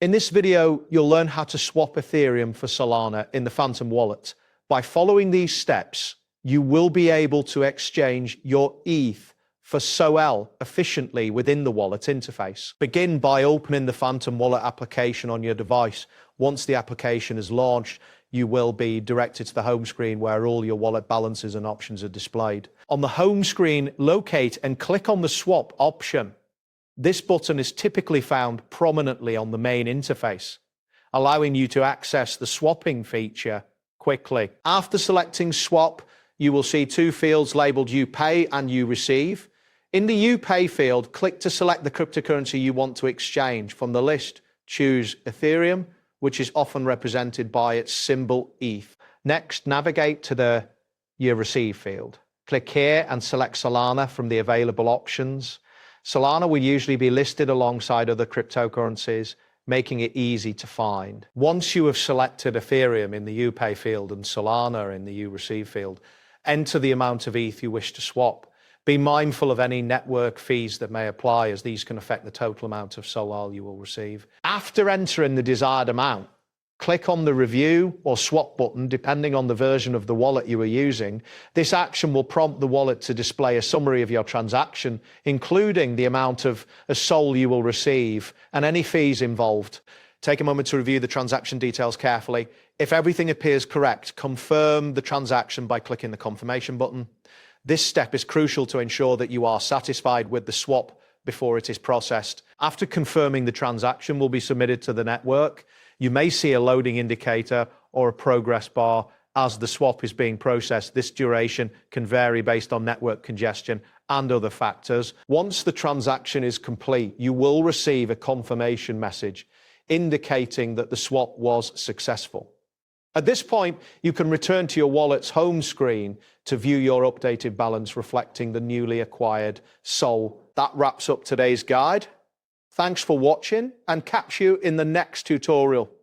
In this video, you'll learn how to swap Ethereum for Solana in the Phantom wallet. By following these steps, you will be able to exchange your ETH for SOL efficiently within the wallet interface. Begin by opening the Phantom wallet application on your device. Once the application is launched, you will be directed to the home screen where all your wallet balances and options are displayed. On the home screen, locate and click on the swap option. This button is typically found prominently on the main interface, allowing you to access the swapping feature quickly. After selecting swap, you will see two fields labeled You Pay and You Receive. In the You Pay field, click to select the cryptocurrency you want to exchange. From the list, choose Ethereum, which is often represented by its symbol ETH. Next, navigate to the You Receive field. Click here and select Solana from the available options. Solana will usually be listed alongside other cryptocurrencies, making it easy to find. Once you have selected Ethereum in the You Pay field and Solana in the You Receive field, enter the amount of ETH you wish to swap. Be mindful of any network fees that may apply, as these can affect the total amount of SOL you will receive. After entering the desired amount, click on the Review or Swap button, depending on the version of the wallet you are using. This action will prompt the wallet to display a summary of your transaction, including the amount of SOL you will receive and any fees involved. Take a moment to review the transaction details carefully. If everything appears correct, confirm the transaction by clicking the Confirmation button. This step is crucial to ensure that you are satisfied with the swap before it is processed. After confirming the transaction will be submitted to the network, you may see a loading indicator or a progress bar as the swap is being processed. This duration can vary based on network congestion and other factors. Once the transaction is complete, you will receive a confirmation message indicating that the swap was successful. At this point, you can return to your wallet's home screen to view your updated balance reflecting the newly acquired SOL. That wraps up today's guide. Thanks for watching, and catch you in the next tutorial.